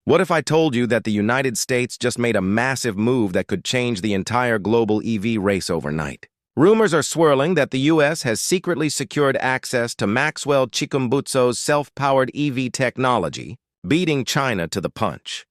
What if I told you that the United States just made a massive move that could change the entire global EV race overnight? Rumors are swirling that the U.S. has secretly secured access to Maxwell Chikumbutso's self-powered EV technology, beating China to the punch.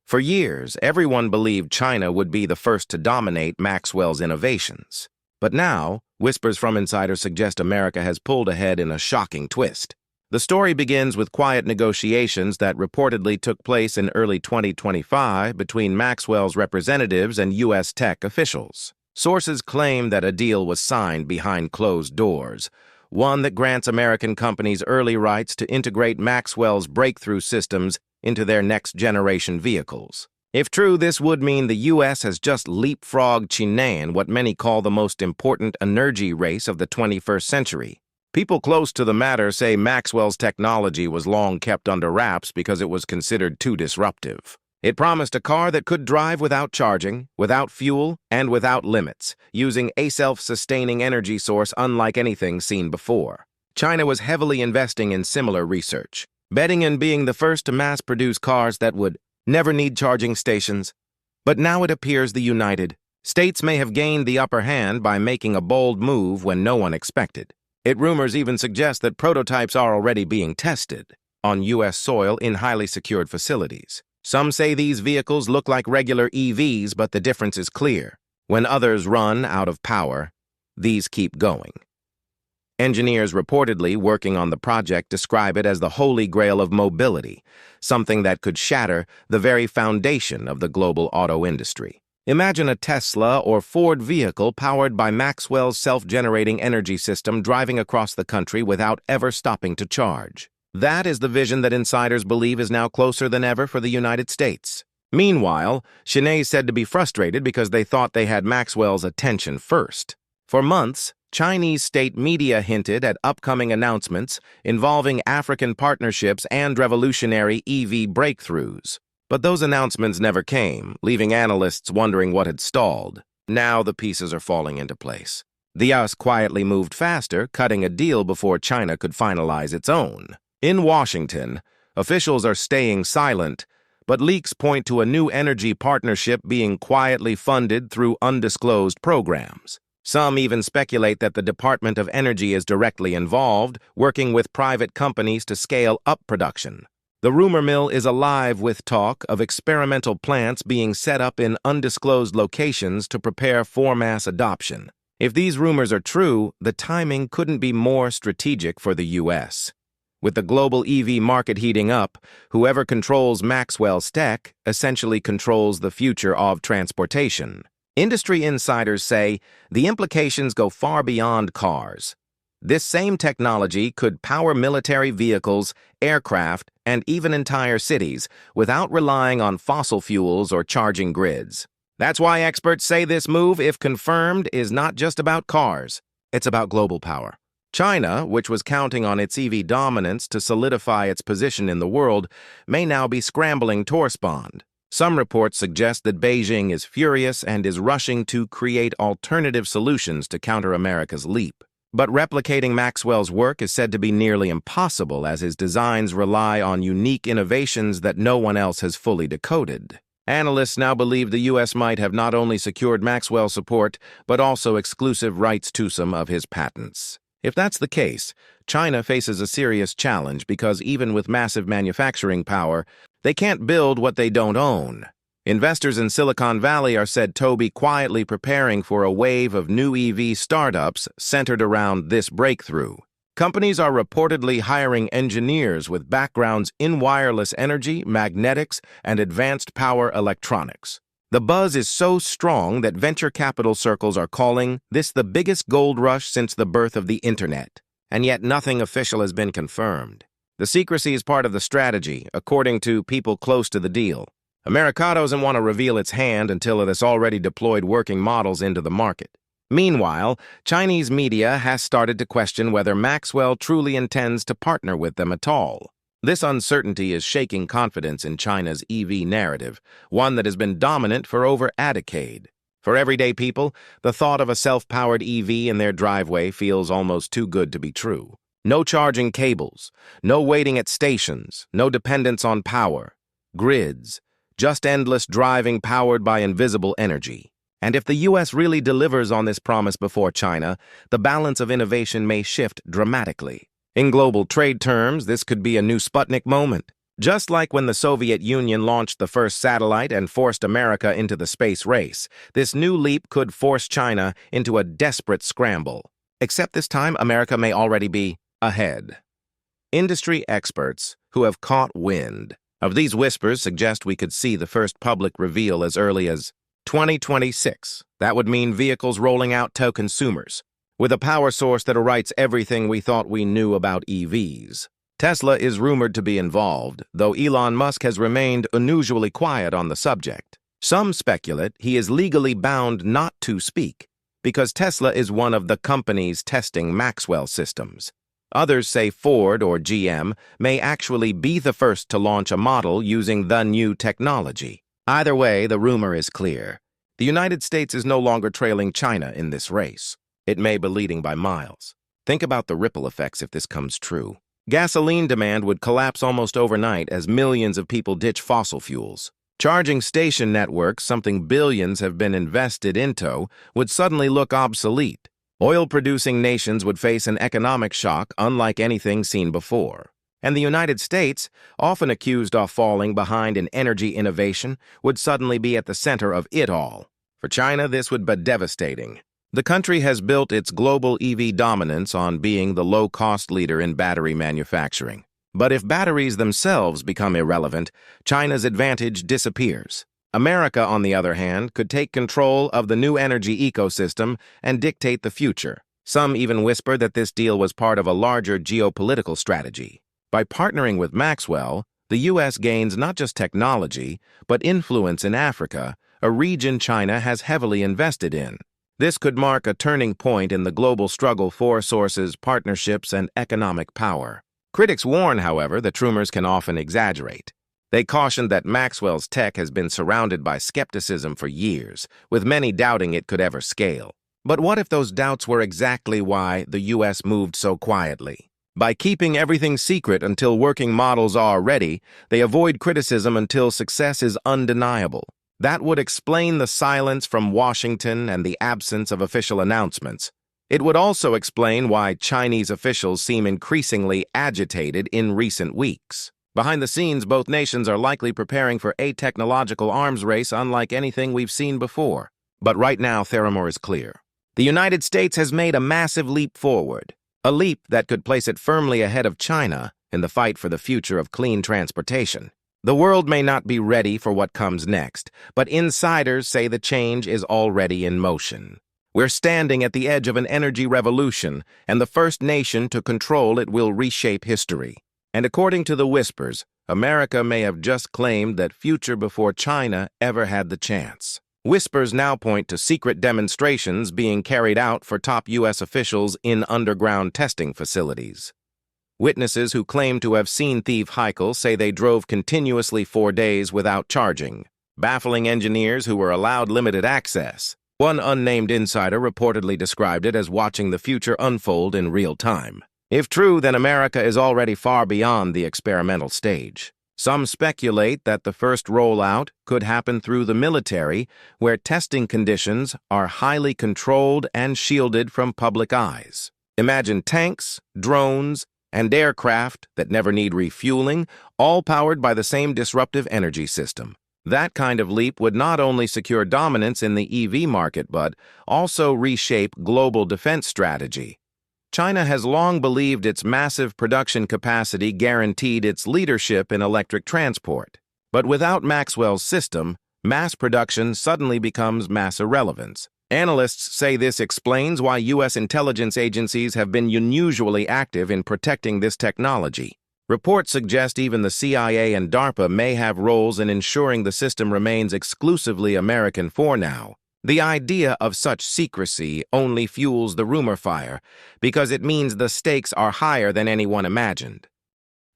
For years, everyone believed China would be the first to dominate Maxwell's innovations. But now, whispers from insiders suggest America has pulled ahead in a shocking twist. The story begins with quiet negotiations that reportedly took place in early 2025 between Maxwell's representatives and U.S. tech officials. Sources claim that a deal was signed behind closed doors, one that grants American companies early rights to integrate Maxwell's breakthrough systems into their next-generation vehicles. If true, this would mean the U.S. has just leapfrogged China in what many call the most important energy race of the 21st century. People close to the matter say Maxwell's technology was long kept under wraps because it was considered too disruptive. It promised a car that could drive without charging, without fuel, and without limits, using a self-sustaining energy source unlike anything seen before. China was heavily investing in similar research, betting on being the first to mass-produce cars that would never need charging stations. But now it appears the United States may have gained the upper hand by making a bold move when no one expected. Rumors even suggest that prototypes are already being tested on U.S. soil in highly secured facilities. Some say these vehicles look like regular EVs, but the difference is clear. When others run out of power, these keep going. Engineers reportedly working on the project describe it as the holy grail of mobility, something that could shatter the very foundation of the global auto industry. Imagine a Tesla or Ford vehicle powered by Maxwell's self-generating energy system driving across the country without ever stopping to charge. That is the vision that insiders believe is now closer than ever for the United States. Meanwhile, China is said to be frustrated because they thought they had Maxwell's attention first. For months, Chinese state media hinted at upcoming announcements involving African partnerships and revolutionary EV breakthroughs. But those announcements never came, leaving analysts wondering what had stalled. Now the pieces are falling into place. The US quietly moved faster, cutting a deal before China could finalize its own. In Washington, officials are staying silent, but leaks point to a new energy partnership being quietly funded through undisclosed programs. Some even speculate that the Department of Energy is directly involved, working with private companies to scale up production. The rumor mill is alive with talk of experimental plants being set up in undisclosed locations to prepare for mass adoption. If these rumors are true, the timing couldn't be more strategic for the U.S. With the global EV market heating up, whoever controls Maxwell's tech essentially controls the future of transportation. Industry insiders say the implications go far beyond cars. This same technology could power military vehicles, aircraft, and even entire cities without relying on fossil fuels or charging grids. That's why experts say this move, if confirmed, is not just about cars. It's about global power. China, which was counting on its EV dominance to solidify its position in the world, may now be scrambling to respond. Some reports suggest that Beijing is furious and is rushing to create alternative solutions to counter America's leap. But replicating Maxwell's work is said to be nearly impossible as his designs rely on unique innovations that no one else has fully decoded. Analysts now believe the U.S. might have not only secured Maxwell's support, but also exclusive rights to some of his patents. If that's the case, China faces a serious challenge because even with massive manufacturing power, they can't build what they don't own. Investors in Silicon Valley are said to be quietly preparing for a wave of new EV startups centered around this breakthrough. Companies are reportedly hiring engineers with backgrounds in wireless energy, magnetics, and advanced power electronics. The buzz is so strong that venture capital circles are calling this the biggest gold rush since the birth of the internet. And yet nothing official has been confirmed. The secrecy is part of the strategy, according to people close to the deal. America doesn't want to reveal its hand until it has already deployed working models into the market. Meanwhile, Chinese media has started to question whether Maxwell truly intends to partner with them at all. This uncertainty is shaking confidence in China's EV narrative, one that has been dominant for over a decade. For everyday people, the thought of a self-powered EV in their driveway feels almost too good to be true. No charging cables, no waiting at stations, no dependence on power. grids, just endless driving powered by invisible energy. And if the U.S. really delivers on this promise before China, the balance of innovation may shift dramatically. In global trade terms, this could be a new Sputnik moment. Just like when the Soviet Union launched the first satellite and forced America into the space race, this new leap could force China into a desperate scramble. Except this time, America may already be ahead. Industry experts who have caught wind of these whispers suggest we could see the first public reveal as early as 2026. That would mean vehicles rolling out to consumers, with a power source that overwrites everything we thought we knew about EVs. Tesla is rumored to be involved, though Elon Musk has remained unusually quiet on the subject. Some speculate he is legally bound not to speak, because Tesla is one of the companies testing Maxwell systems. Others say Ford or GM may actually be the first to launch a model using the new technology. Either way, the rumor is clear. The United States is no longer trailing China in this race. It may be leading by miles. Think about the ripple effects if this comes true. Gasoline demand would collapse almost overnight as millions of people ditch fossil fuels. Charging station networks, something billions have been invested into, would suddenly look obsolete. Oil-producing nations would face an economic shock unlike anything seen before. And the United States, often accused of falling behind in energy innovation, would suddenly be at the center of it all. For China, this would be devastating. The country has built its global EV dominance on being the low-cost leader in battery manufacturing. But if batteries themselves become irrelevant, China's advantage disappears. America, on the other hand, could take control of the new energy ecosystem and dictate the future. Some even whisper that this deal was part of a larger geopolitical strategy. By partnering with Maxwell, the U.S. gains not just technology, but influence in Africa, a region China has heavily invested in. This could mark a turning point in the global struggle for resources, partnerships, and economic power. Critics warn, however, that rumors can often exaggerate. They caution that Maxwell's tech has been surrounded by skepticism for years, with many doubting it could ever scale. But what if those doubts were exactly why the U.S. moved so quietly? By keeping everything secret until working models are ready, they avoid criticism until success is undeniable. That would explain the silence from Washington and the absence of official announcements. It would also explain why Chinese officials seem increasingly agitated in recent weeks. Behind the scenes, both nations are likely preparing for a technological arms race unlike anything we've seen before. But right now, Theramore is clear. The United States has made a massive leap forward, a leap that could place it firmly ahead of China in the fight for the future of clean transportation. The world may not be ready for what comes next, but insiders say the change is already in motion. We're standing at the edge of an energy revolution, and the first nation to control it will reshape history. And according to the whispers, America may have just claimed that future before China ever had the chance. Whispers now point to secret demonstrations being carried out for top U.S. officials in underground testing facilities. Witnesses who claim to have seen Thief Heikel say they drove continuously 4 days without charging, baffling engineers who were allowed limited access. One unnamed insider reportedly described it as watching the future unfold in real time. If true, then America is already far beyond the experimental stage. Some speculate that the first rollout could happen through the military, where testing conditions are highly controlled and shielded from public eyes. Imagine tanks, drones, and aircraft that never need refueling, all powered by the same disruptive energy system. That kind of leap would not only secure dominance in the EV market, but also reshape global defense strategy. China has long believed its massive production capacity guaranteed its leadership in electric transport. But without Maxwell's system, mass production suddenly becomes mass irrelevance. Analysts say this explains why U.S. intelligence agencies have been unusually active in protecting this technology. Reports suggest even the CIA and DARPA may have roles in ensuring the system remains exclusively American for now. The idea of such secrecy only fuels the rumor fire because it means the stakes are higher than anyone imagined.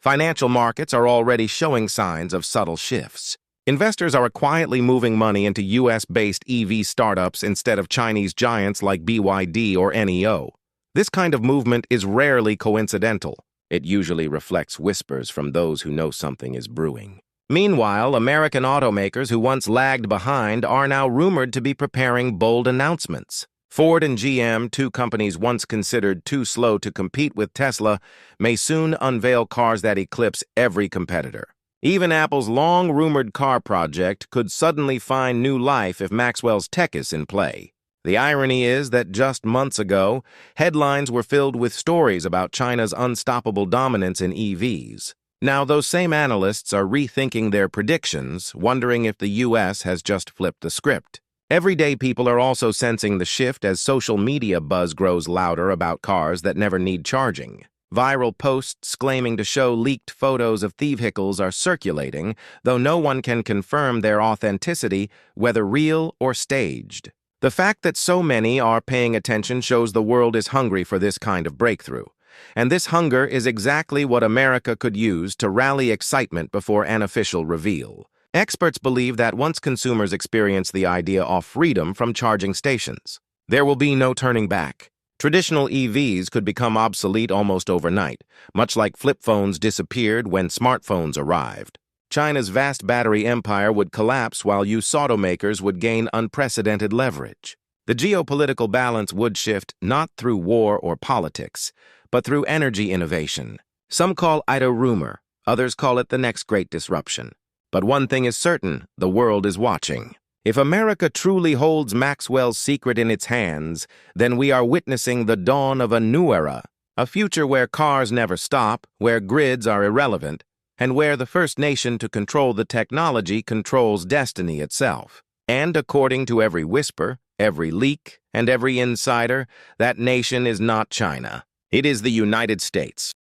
Financial markets are already showing signs of subtle shifts. Investors are quietly moving money into U.S.-based EV startups instead of Chinese giants like BYD or NEO. This kind of movement is rarely coincidental. It usually reflects whispers from those who know something is brewing. Meanwhile, American automakers who once lagged behind are now rumored to be preparing bold announcements. Ford and GM, two companies once considered too slow to compete with Tesla, may soon unveil cars that eclipse every competitor. Even Apple's long-rumored car project could suddenly find new life if Maxwell's tech is in play. The irony is that just months ago, headlines were filled with stories about China's unstoppable dominance in EVs. Now, those same analysts are rethinking their predictions, wondering if the US has just flipped the script. Everyday people are also sensing the shift as social media buzz grows louder about cars that never need charging. Viral posts claiming to show leaked photos of vehicles are circulating, though no one can confirm their authenticity, whether real or staged. The fact that so many are paying attention shows the world is hungry for this kind of breakthrough. And this hunger is exactly what America could use to rally excitement before an official reveal. Experts believe that once consumers experience the idea of freedom from charging stations, there will be no turning back. Traditional EVs could become obsolete almost overnight, much like flip phones disappeared when smartphones arrived. China's vast battery empire would collapse while US automakers would gain unprecedented leverage. The geopolitical balance would shift not through war or politics, but through energy innovation. Some call it a rumor, others call it the next great disruption. But one thing is certain, the world is watching. If America truly holds Maxwell's secret in its hands, then we are witnessing the dawn of a new era, a future where cars never stop, where grids are irrelevant, and where the first nation to control the technology controls destiny itself. And according to every whisper, every leak, and every insider, that nation is not China. It is the United States.